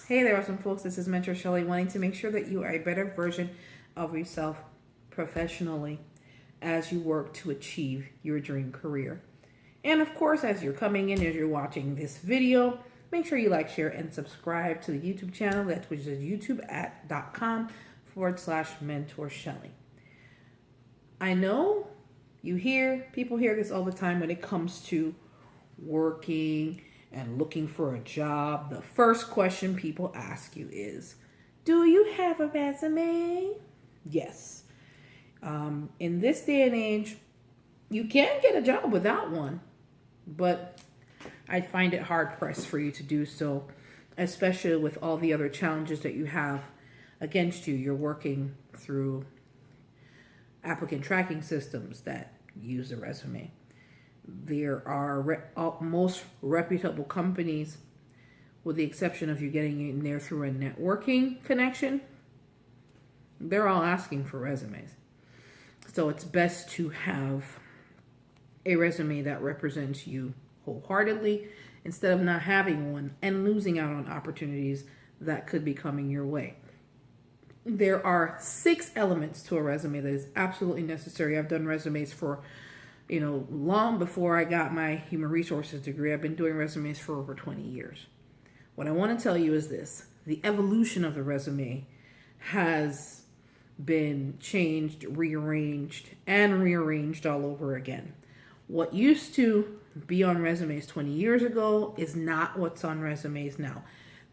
Hey there, awesome folks. This is Mentor Shelley, wanting to make sure that you are a better version of yourself professionally as you work to achieve your dream career. And of course, as you're coming in, as you're watching this video, make sure you like, share, and subscribe to the YouTube channel, which is youtube.com/Mentor Shelley. I know people hear this all the time when it comes to working and looking for a job. The first question people ask you is, do you have a resume? Yes. In this day and age, you can get a job without one, but I find it hard pressed for you to do so, especially with all the other challenges that you have against you. You're working through applicant tracking systems that use a resume. There are most reputable companies, with the exception of you getting in there through a networking connection, they're all asking for resumes. So it's best to have a resume that represents you wholeheartedly instead of not having one and losing out on opportunities that could be coming your way. There are 6 elements to a resume that is absolutely necessary. I've done resumes for long before I got my human resources degree. I've been doing resumes for over 20 years. What I want to tell you is this: the evolution of the resume has been changed, rearranged, and rearranged all over again. What used to be on resumes 20 years ago is not what's on resumes now.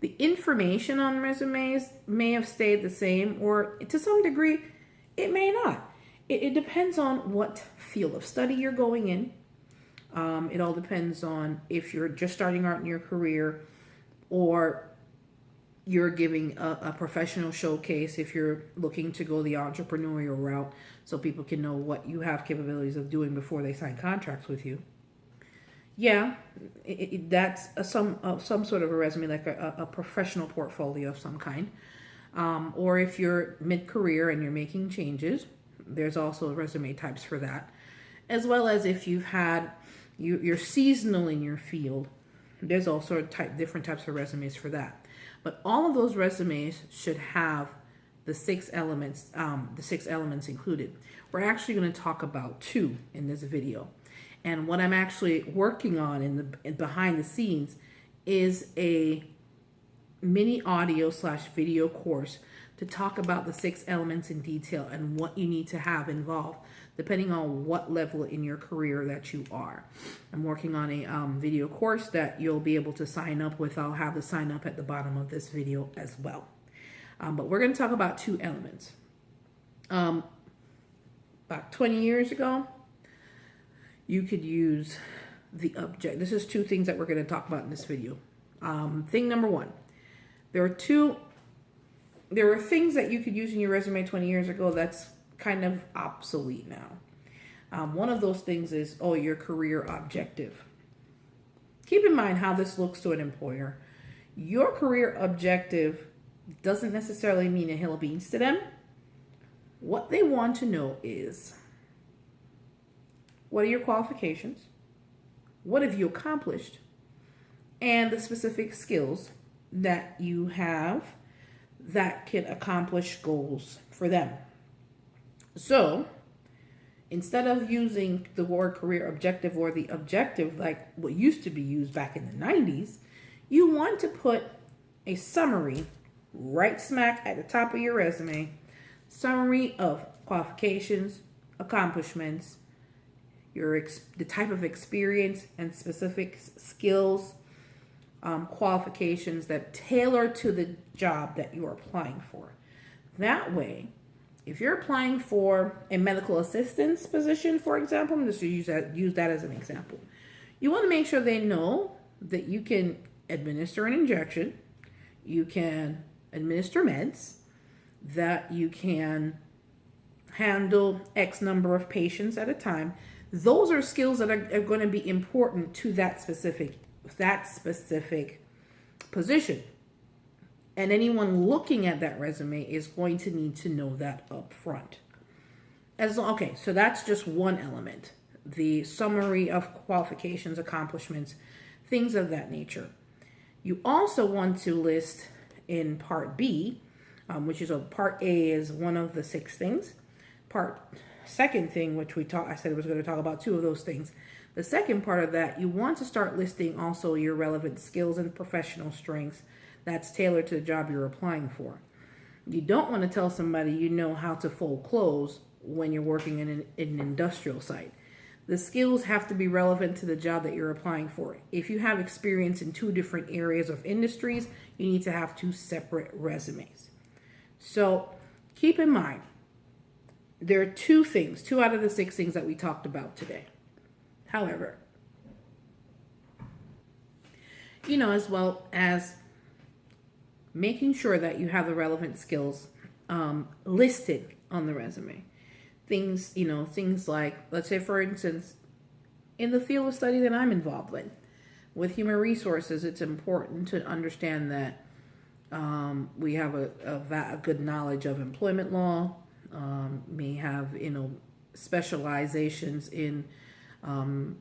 The information on resumes may have stayed the same, or to some degree, it may not. It depends on what field of study you're going in. It all depends on if you're just starting out in your career or you're giving a professional showcase, if you're looking to go the entrepreneurial route so people can know what you have capabilities of doing before they sign contracts with you. Yeah, that's some sort of a resume, like a professional portfolio of some kind. Or if you're mid-career and you're making changes, there's also resume types for that. As well as if you're seasonal in your field, there's also different types of resumes for that. But all of those resumes should have the 6 elements included. We're actually going to talk about 2 in this video. And what I'm actually working on behind the scenes is a mini audio/video course to talk about the 6 elements in detail and what you need to have involved depending on what level in your career that you are. I'm working on a video course that you'll be able to sign up with. I'll have the sign up at the bottom of this video as well. But we're going to talk about 2 elements. About 20 years ago, you could use the object. This is 2 things that we're going to talk about in this video. Thing number 1, there are things that you could use in your resume 20 years ago that's kind of obsolete now. One of those things is, your career objective. Keep in mind how this looks to an employer. Your career objective doesn't necessarily mean a hill of beans to them. What they want to know is, what are your qualifications? What have you accomplished? And the specific skills that you have that can accomplish goals for them. So instead of using the word career objective or the objective like what used to be used back in the 90s, you want to put a summary right smack at the top of your resume, summary of qualifications, accomplishments, the type of experience and specific skills, qualifications that tailor to the job that you're applying for. That way, if you're applying for a medical assistance position, for example, I'm just use that as an example. You want to make sure they know that you can administer an injection, you can administer meds, that you can handle X number of patients at a time. Those are skills that are going to be important to that specific position. And anyone looking at that resume is going to need to know that up front. So that's just one element. The summary of qualifications, accomplishments, things of that nature. You also want to list in part B, which is part A is one of the 6 things. Second thing, which I said I was going to talk about 2 of those things. The second part of that, you want to start listing also your relevant skills and professional strengths that's tailored to the job you're applying for. You don't want to tell somebody you know how to fold clothes when you're working in an industrial site. The skills have to be relevant to the job that you're applying for. If you have experience in 2 different areas of industries, you need to have 2 separate resumes. So keep in mind, there are 2 out of the 6 things that we talked about today. However, as well as making sure that you have the relevant skills listed on the resume. Things like, let's say, for instance, in the field of study that I'm involved with human resources, it's important to understand that we have a good knowledge of employment law, may have, specializations in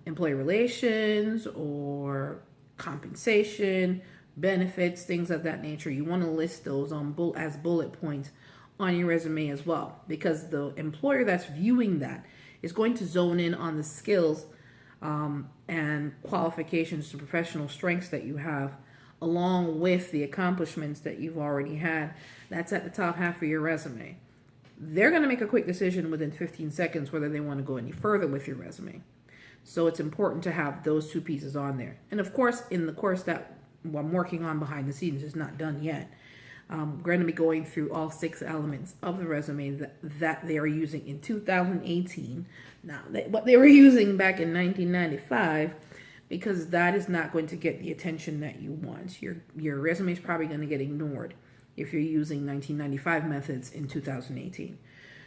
employee relations or compensation, benefits, things of that nature. You want to list those as bullet points on your resume as well, because the employer that's viewing that is going to zone in on the skills and qualifications and professional strengths that you have, along with the accomplishments that you've already had. That's at the top half of your resume. They're going to make a quick decision within 15 seconds whether they want to go any further with your resume. So it's important to have those 2 pieces on there. And of course, in the course that I'm working on behind the scenes, is not done yet, we're going to be going through all 6 elements of the resume that they are using in 2018. Now, what they were using back in 1995, because that is not going to get the attention that you want. Your resume is probably going to get ignored if you're using 1995 methods in 2018.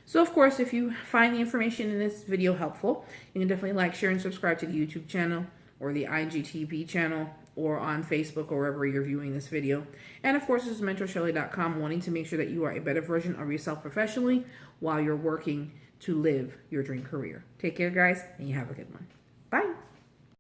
So, of course, if you find the information in this video helpful, you can definitely like, share, and subscribe to the YouTube channel or the IGTV channel, or on Facebook or wherever you're viewing this video. And of course, this is MentorShelly.com, wanting to make sure that you are a better version of yourself professionally while you're working to live your dream career. Take care, guys, and you have a good one.